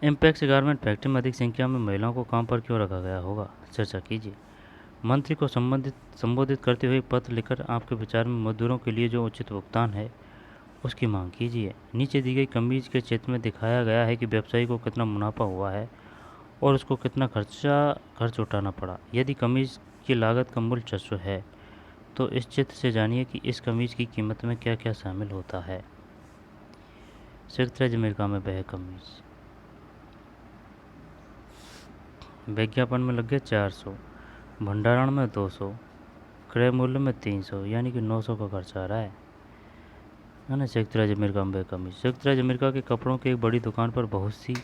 इम्पैक्स गारमेंट फैक्ट्री में अधिक संख्या में महिलाओं को काम पर क्यों रखा गया होगा, चर्चा कीजिए। मंत्री को संबोधित करते हुए पत्र लिखकर आपके विचार में मजदूरों के लिए जो उचित भुगतान है उसकी मांग कीजिए। नीचे दी गई कमीज के चित्र में दिखाया गया है कि व्यवसायी को कितना मुनाफा हुआ है और उसको कितना खर्च उठाना पड़ा। यदि कमीज की लागत का मूल्य 600 है तो इस चित्र से जानिए कि इस कमीज की कीमत में क्या क्या शामिल होता है। संयुक्त राज्य अमेरिका में वह कमीज विज्ञापन में लग गया 400, भंडारण में 200, क्रय मूल्य में 300, यानी कि 900 का खर्च आ रहा है ना। संयुक्त राज्य अमेरिका में वह कमीज। संयुक्त राज्य अमेरिका के कपड़ों की एक बड़ी दुकान पर बहुत सी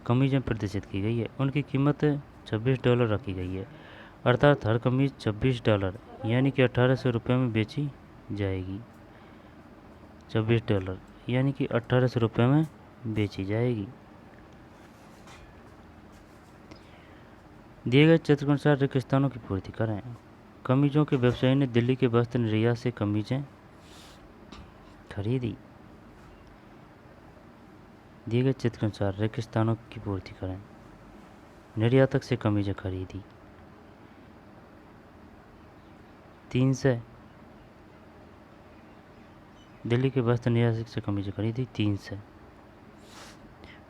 कमीजें प्रदर्शित की गई है। उनकी कीमत $26 रखी गई है, अर्थात हर कमीज $26 यानी कि 1,800 रुपये में बेची जाएगी। $26 यानी कि 1,800 रुपये में बेची जाएगी। दिए गए चित्र के अनुसार रिक्त स्थानों की पूर्ति करें। कमीजों के व्यवसायी ने दिल्ली के वस्त्र निर्यात से कमीजें खरीदी। दिए गए चित्र के अनुसार रिक्त स्थानों की पूर्ति करें। निर्यातक से कमीजें खरीदी 300, दिल्ली के वस्त्र निर्यातक से कमीजें खरीदी 300,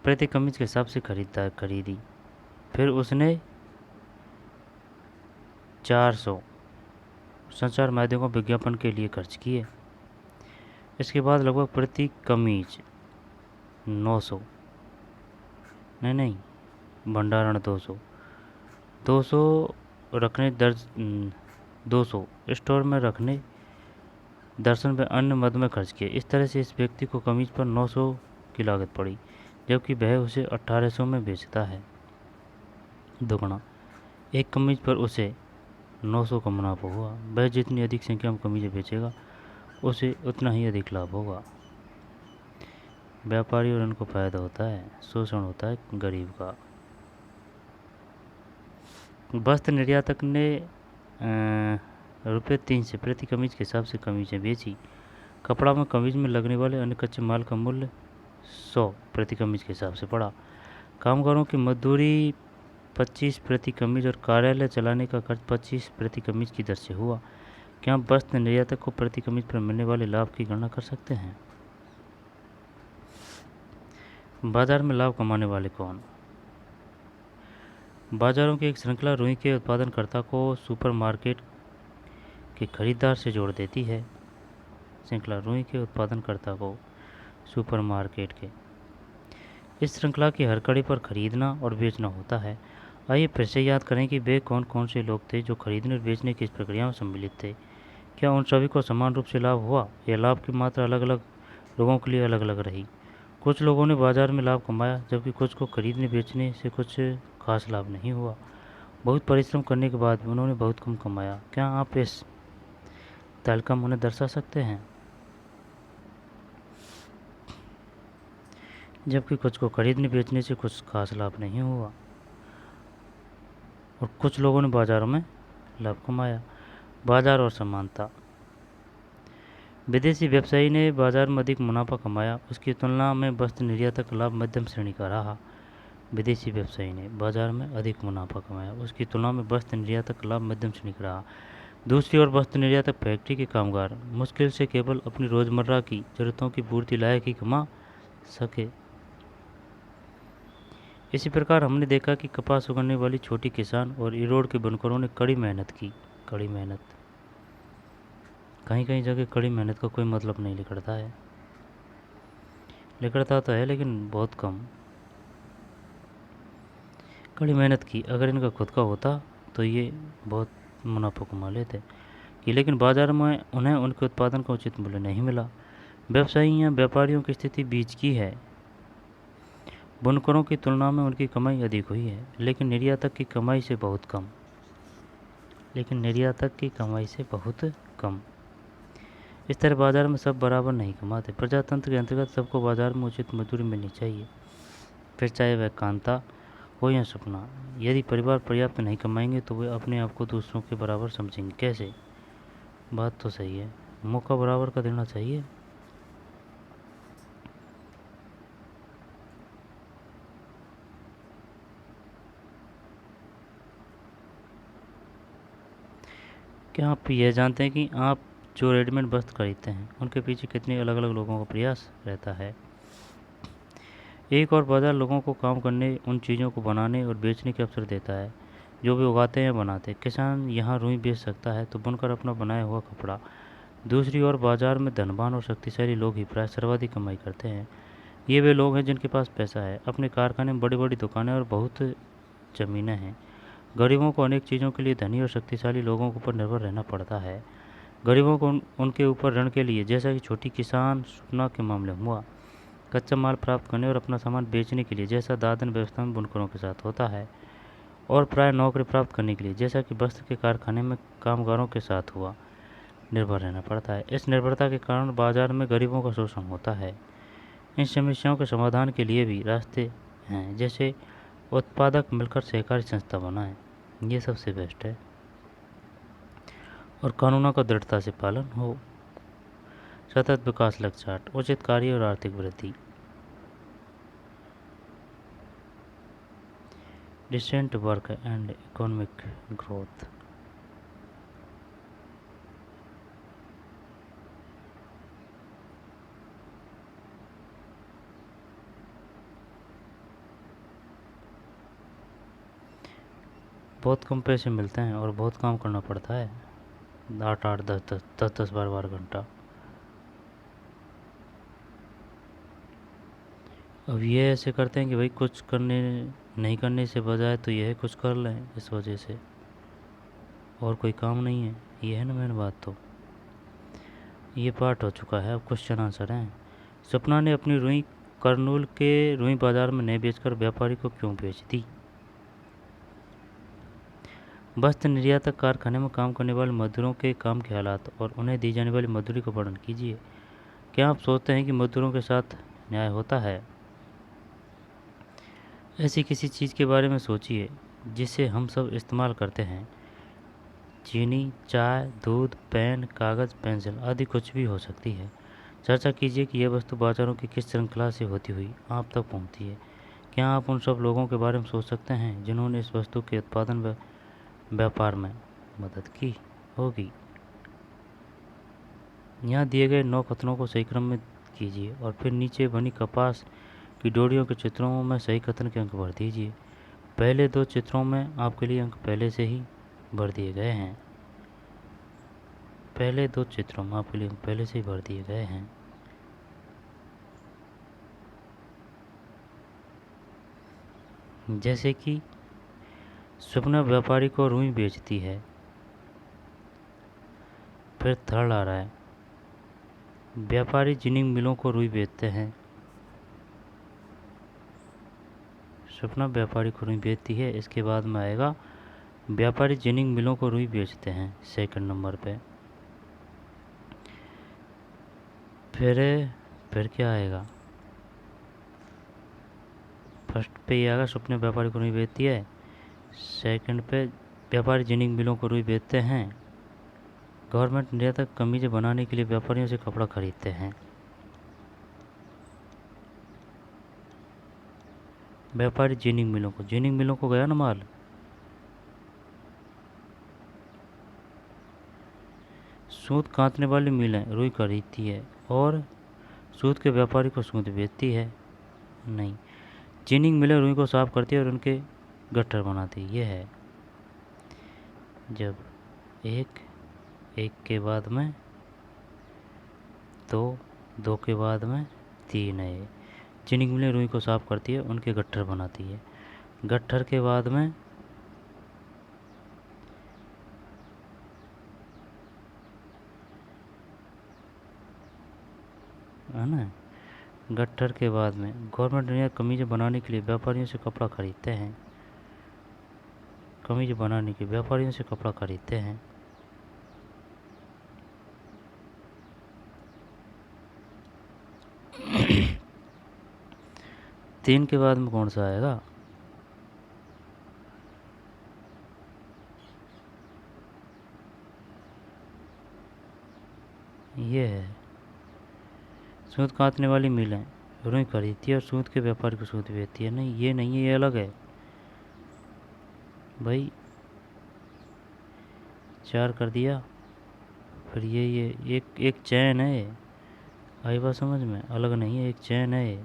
प्रति कमीज के हिसाब से खरीदी। फिर उसने 400 संचार माध्यमों को विज्ञापन के लिए खर्च किए। इसके बाद लगभग प्रति कमीज 900, नहीं भंडारण 200 रखने 200 स्टोर में रखने, दर्शन व अन्य मद में खर्च किए। इस तरह से इस व्यक्ति को कमीज पर 900 की लागत पड़ी, जबकि वह उसे 1,800 में बेचता है। दुगना, एक कमीज पर उसे 900 का मुनाफा हुआ। वह जितनी अधिक संख्या में कमीजें बेचेगा उसे उतना ही अधिक लाभ होगा। व्यापारी और उनको फायदा होता है, शोषण होता है गरीब का। वस्त्र निर्यातक ने ₹300 प्रति कमीज के हिसाब से कमीजें बेची। कपड़ा में कमीज में लगने वाले अन्य कच्चे माल का मूल्य 100 प्रति कमीज के हिसाब से पड़ा। कामगारों की मजदूरी 25 प्रति कमीज और कार्यालय चलाने का खर्च 25 प्रति कमीज की दर से हुआ। क्या आप वस्त्र निर्यातक को प्रति कमीज पर मिलने वाले लाभ की गणना कर सकते हैं? बाजार में लाभ कमाने वाले कौन? बाजारों की एक श्रृंखला रुई के उत्पादनकर्ता को सुपरमार्केट के खरीदार से जोड़ देती है। श्रृंखला रुई के उत्पादनकर्ता को सुपरमार्केट के इस श्रृंखला की हर कड़ी पर खरीदना और बेचना होता है। आइए फिर से याद करें कि वे कौन कौन से लोग थे जो खरीदने और बेचने की इस प्रक्रिया में सम्मिलित थे। क्या उन सभी को समान रूप से लाभ हुआ या लाभ की मात्रा अलग अलग लोगों के लिए अलग अलग रही? कुछ लोगों ने बाजार में लाभ कमाया, जबकि कुछ को खरीदने बेचने से कुछ खास लाभ नहीं हुआ। बहुत परिश्रम करने के बाद भी उन्होंने बहुत कम कमाया। क्या आप इस तालिका में उन्हें दर्शा सकते हैं? जबकि कुछ को खरीदने बेचने से कुछ खास लाभ नहीं हुआ और कुछ लोगों ने बाजारों में लाभ कमाया। बाजार और समानता। विदेशी व्यवसायी ने बाजार में अधिक मुनाफा कमाया, उसकी तुलना में वस्त्र निर्यातक लाभ मध्यम श्रेणी का रहा। विदेशी व्यवसायी ने बाजार में अधिक मुनाफा कमाया, उसकी तुलना में वस्त्र निर्यातक लाभ मध्यम श्रेणी का रहा। दूसरी ओर वस्त्र निर्यातक फैक्ट्री के कामगार मुश्किल से केवल अपनी रोजमर्रा की जरूरतों की पूर्ति लायक ही कमा सके। इसी प्रकार हमने देखा कि कपास उगाने वाली छोटी किसान और इरोड के बुनकरों ने कड़ी मेहनत की। कड़ी मेहनत, कहीं कहीं जगह कड़ी मेहनत का कोई मतलब नहीं निकलता है, निकलता तो है लेकिन बहुत कम। कड़ी मेहनत की, अगर इनका खुद का होता तो ये बहुत मुनाफा कमा लेते कि, लेकिन बाजार में उन्हें उनके उत्पादन का उचित मूल्य नहीं मिला। व्यवसायी या व्यापारियों की स्थिति बीच की है। बुनकरों की तुलना में उनकी कमाई अधिक हुई है, लेकिन निर्यातक की कमाई से बहुत कम। इस तरह बाजार में सब बराबर नहीं कमाते। प्रजातंत्र के अंतर्गत सबको बाजार में उचित मजदूरी मिलनी चाहिए, फिर चाहे वह कांता हो या सपना। यदि परिवार पर्याप्त नहीं कमाएंगे तो वे अपने आप को दूसरों के बराबर समझेंगे। कैसे? बात तो सही है, मौका बराबर का देना चाहिए। क्या आप यह जानते हैं कि आप जो रेडीमेड वस्त्र खरीदते हैं उनके पीछे कितने अलग अलग लोगों का प्रयास रहता है? एक और बाजार लोगों को काम करने, उन चीज़ों को बनाने और बेचने के अवसर देता है जो वे उगाते हैं, बनाते हैं। किसान यहाँ रुई बेच सकता है तो बुनकर अपना बनाया हुआ कपड़ा। दूसरी ओर बाजार में धनवान और शक्तिशाली लोग ही प्राय सर्वाधिक कमाई करते हैं। ये वे लोग हैं जिनके पास पैसा है, अपने कारखाने में बड़ी बड़ी दुकानें और बहुत ज़मीनें हैं। गरीबों को अनेक चीज़ों के लिए धनी और शक्तिशाली लोगों के ऊपर निर्भर रहना पड़ता है। गरीबों को उनके ऊपर ऋण के लिए, जैसा कि छोटी किसान सुपना के मामले में हुआ, कच्चा माल प्राप्त करने और अपना सामान बेचने के लिए, जैसा दादन व्यवस्था में बुनकरों के साथ होता है, और प्राय नौकरी प्राप्त करने के लिए, जैसा कि वस्त्र के कारखाने में कामगारों के साथ हुआ, निर्भर रहना पड़ता है। इस निर्भरता के कारण बाजार में गरीबों का शोषण होता है। इन समस्याओं के समाधान के लिए भी रास्ते हैं, जैसे उत्पादक मिलकर सहकारी संस्था बनाएं, ये सबसे बेस्ट है, और कानूनों का दृढ़ता से पालन हो। सतत विकास लक्ष्य 8, उचित कार्य और आर्थिक वृद्धि। Decent work and economic growth. बहुत कम पैसे मिलते हैं और बहुत काम करना पड़ता है, 8-8, 10-10, 12-12 घंटा। अब ये ऐसे करते हैं कि भाई कुछ करने नहीं करने से बजाय तो यह कुछ कर लें, इस वजह से, और कोई काम नहीं है। ये है ना मेन बात। तो ये पार्ट हो चुका है, अब क्वेश्चन आंसर हैं। सपना ने अपनी रुई करनूल के रुई बाजार में नहीं बेचकर व्यापारी को क्यों बेच दी? वस्त्र निर्यातक कारखाने में काम करने वाले मजदूरों के काम के हालात और उन्हें दी जाने वाली मजदूरी का वर्णन कीजिए। क्या आप सोचते हैं कि मजदूरों के साथ न्याय होता है? ऐसी किसी चीज़ के बारे में सोचिए जिसे हम सब इस्तेमाल करते हैं। चीनी, चाय, दूध, पेन, कागज़, पेंसिल आदि कुछ भी हो सकती है। चर्चा कीजिए कि यह वस्तु बाजारों की किस श्रृंखला से होती हुई आप तक पहुंचती है। क्या आप उन सब लोगों के बारे में सोच सकते हैं जिन्होंने इस वस्तु के उत्पादन व व्यापार में मदद की होगी? यहाँ दिए गए 9 कथनों को सही क्रम में कीजिए और फिर नीचे बनी कपास की डोरियों के चित्रों में सही कथन के अंक भर दीजिए। पहले 2 चित्रों में आपके लिए अंक पहले से ही भर दिए गए हैं। पहले 2 चित्रों में आपके लिए पहले से ही भर दिए गए हैं। जैसे कि स्वप्ना व्यापारी को रुई बेचती है। फिर थर्ड आ रहा है, व्यापारी जिनिंग मिलों को रुई बेचते हैं। स्वप्ना व्यापारी को रुई बेचती है, इसके बाद में आएगा व्यापारी जिनिंग मिलों को रुई बेचते हैं, सेकंड नंबर पे। फिर क्या आएगा? फर्स्ट पे ये आएगा, स्वप्ना व्यापारी को रुई बेचती है। सेकंड पे व्यापारी जिनिंग मिलों को रुई बेचते हैं। गवर्नमेंट निर्यातक कमीजें बनाने के लिए व्यापारियों से कपड़ा खरीदते हैं। व्यापारी जिनिंग मिलों को गया ना माल। सूत काटने वाली मिलें रुई खरीदती है और सूत के व्यापारी को सूत बेचती है। नहीं, जिनिंग मिलें रुई को साफ करती है और उनके गट्ठर बनाती है। ये है जब एक के बाद में दो, दो के बाद में तीन है। जिनिंग मिलें रुई को साफ करती है, उनके गट्ठर बनाती है। गट्ठर के बाद में है ना। गट्ठर के बाद में गवर्नमेंट इंडिया कमीजें बनाने के लिए व्यापारियों से कपड़ा खरीदते हैं। कमीज बनाने के व्यापारियों से कपड़ा खरीदते हैं। तीन के बाद में कौन सा आएगा? ये है सूत काटने वाली मिलें रुई खरीदती है और सूत के व्यापारी को सूत बेचती है। नहीं, ये नहीं है, ये अलग है भाई। 4 कर दिया। फिर ये एक चैन है। आई बात समझ में? अलग नहीं है, एक चैन है।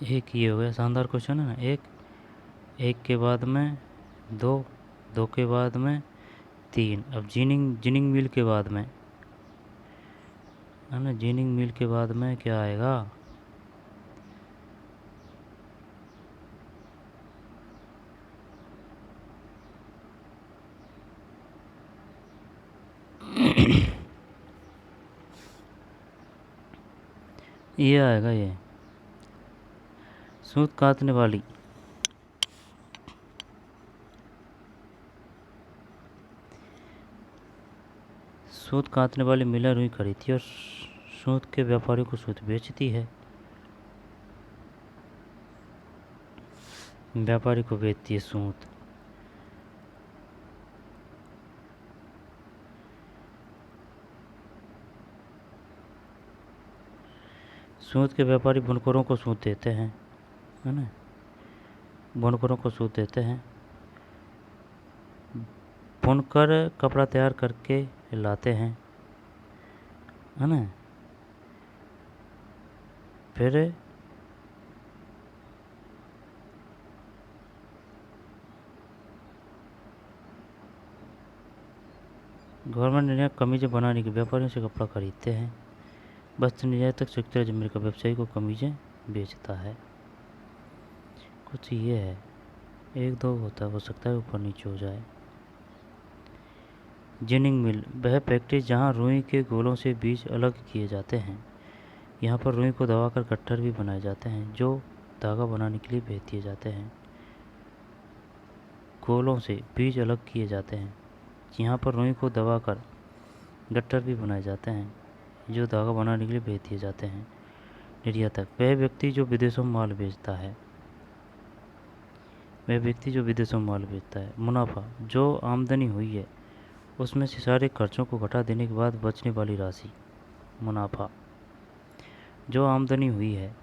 एक ये हो गया, शानदार क्वेश्चन है ना। एक के बाद में 2, 2 के बाद में 3। अब जिनिंग मिल के बाद में, है ना, जिनिंग मिल के बाद में क्या आएगा? ये आएगा, ये सूत काटने वाली। सूत काटने वाली मिलर रुई खरीदती है और सूत के व्यापारियों को सूत बेचती है। व्यापारी को बेचती है सूत। सूत के व्यापारी बुनकरों को सूत देते हैं, है ना, बुनकरों को सूत देते हैं। बुनकर कपड़ा तैयार करके लाते हैं, है ना। फिर गवर्नमेंट इंडिया कमीजें बनाने के व्यापारियों से कपड़ा खरीदते हैं। वस्त्र निर्यातक संयुक्त राज्य अमेरिका व्यवसायी को कमीजें बेचता है। कुछ ये है, 1 2 होता हो सकता है ऊपर नीचे हो जाए। जिनिंग मिल वह फैक्ट्री जहाँ रुई के गोलों से बीज अलग किए जाते हैं। यहाँ पर रुई को दबाकर गट्ठर भी बनाए जाते हैं जो धागा बनाने के लिए भेज दिए जाते हैं। गोलों से बीज अलग किए जाते हैं। यहाँ पर रुई को दबाकर गट्ठर भी बनाए जाते हैं जो धागा बनाने के लिए भेज दिए जाते हैं। निर्यातक वह व्यक्ति जो विदेशों में माल बेचता है। वह व्यक्ति जो विदेशों में माल बेचता है। मुनाफा जो आमदनी हुई है उसमें से सारे खर्चों को घटा देने के बाद बचने वाली राशि। मुनाफा जो आमदनी हुई है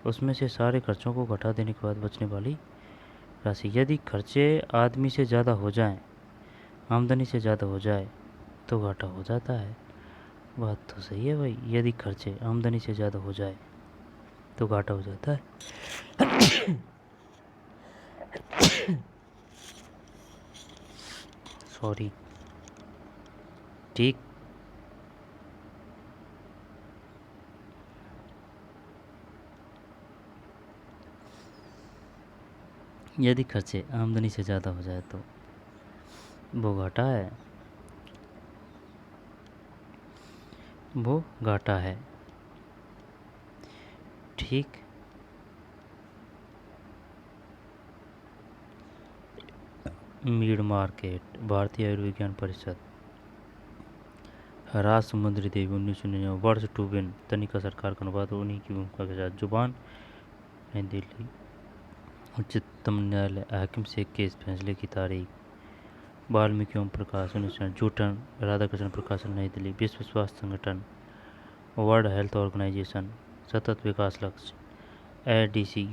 उसमें से सारे खर्चों को घटा देने के बाद बचने वाली राशि। यदि खर्चे आदमी से ज़्यादा हो जाएं, आमदनी से ज़्यादा हो जाए तो घाटा हो जाता है। बात तो सही है भाई, यदि खर्चे आमदनी से ज़्यादा हो जाए तो घाटा हो जाता है। सॉरी। ठीक। यदि खर्चे आमदनी से ज़्यादा हो जाए तो वो घाटा है, वो घाटा है। ठीक। मीड मार्केट, भारतीय आयुर्विज्ञान परिषद, राज समुद्री देवी 1999, वर्ष टू विन, तनिका सरकार का अनुवाद उन्हीं की भूमिका के साथ, जुबान, नई दिल्ली। उच्चतम न्यायालय हाकिम से केस फैसले की तारीख, वाल्मीकि ओम प्रकाश 1900, जूटन राधाकृष्ण प्रकाशन, नई दिल्ली। विश्व स्वास्थ्य संगठन, वर्ल्ड हेल्थ ऑर्गेनाइजेशन, सतत विकास लक्ष्य, एडीसी,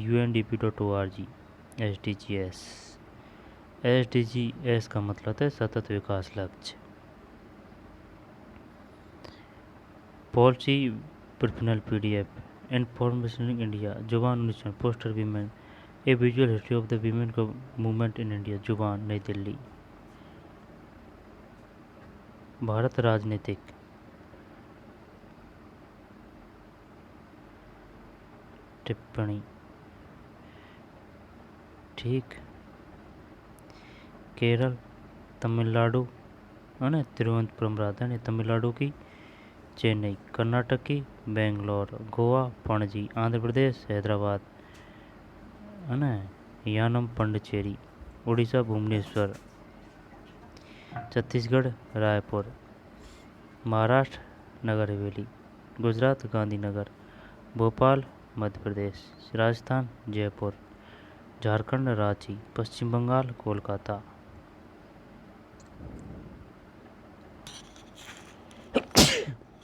UNDP.org, SDGs। SDGs का मतलब है सतत विकास लक्ष्य। पॉलिसी प्रिफिनल PDF, इन्फॉर्मेशन इंडिया, जुबान 1900, poster women, A visual history of the women movement in India, जुबान, नई दिल्ली। भारत राजनीतिक, टिप्पणी। ठीक। केरल, तमिलनाडु, है ना, तिरुवनंतपुरम राजधानी तमिलनाडु की, चेन्नई कर्नाटक की, बेंगलोर गोवा, पणजी आंध्र प्रदेश, हैदराबाद है ना, यानम पंडिचेरी उड़ीसा, भुवनेश्वर छत्तीसगढ़, रायपुर महाराष्ट्र, नगर हवेली गुजरात, गांधीनगर भोपाल मध्य प्रदेश, राजस्थान जयपुर, झारखंड रांची, पश्चिम बंगाल कोलकाता।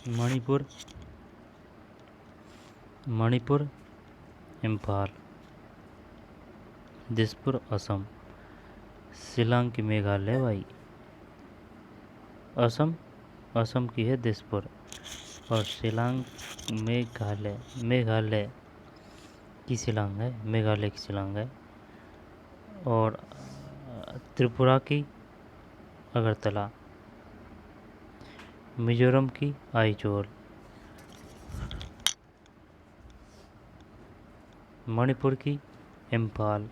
मणिपुर मणिपुर इम्फाल, दिसपुर असम, शिलांग की मेघालय भाई, असम असम की है दिसपुर, और शिलांग मेघालय की शिलांग है, मेघालय की शिलांग है, और त्रिपुरा की अगरतला, मिजोरम की आइजोल, मणिपुर की इम्फाल,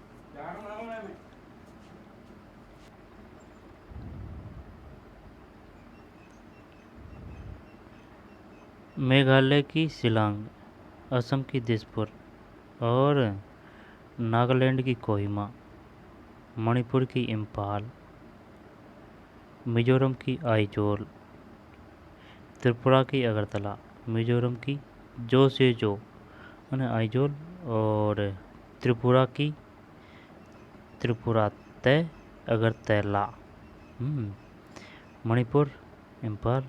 मेघालय की शिलांग, असम की दिसपुर, और नागालैंड की कोहिमा, मणिपुर की इम्फाल, मिजोरम की आइजोल, त्रिपुरा की अगरतला, मिजोरम की जो से जो आइजोल, और त्रिपुरा की त्रिपुरा तय अगरतला, मणिपुर इम्फाल,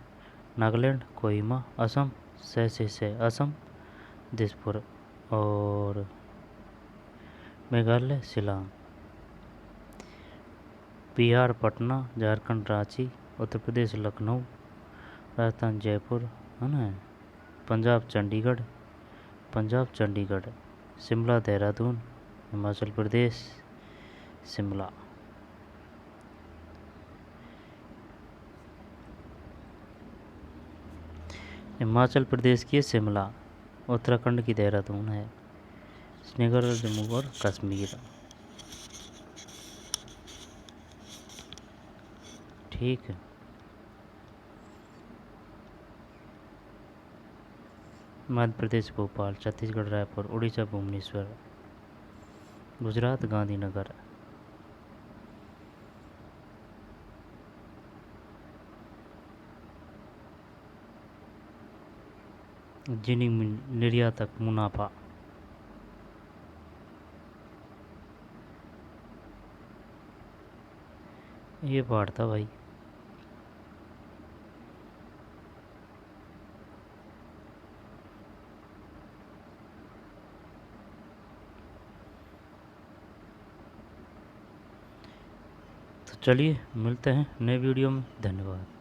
नागालैंड कोहिमा, असम से असम दिसपुर, और मेघालय शिलांग, बिहार पटना, झारखंड रांची, उत्तर प्रदेश लखनऊ, राजस्थान जयपुर है ना, पंजाब चंडीगढ़, शिमला देहरादून, हिमाचल प्रदेश शिमला, हिमाचल प्रदेश की शिमला, उत्तराखंड की देहरादून है, श्रीनगर जम्मू और कश्मीर। ठीक है, मध्य प्रदेश भोपाल, छत्तीसगढ़ रायपुर, उड़ीसा भुवनेश्वर, गुजरात गांधीनगर, जिनी निर्यातक मुनाफा, ये पाठ था भाई। तो चलिए मिलते हैं नए वीडियो में, धन्यवाद।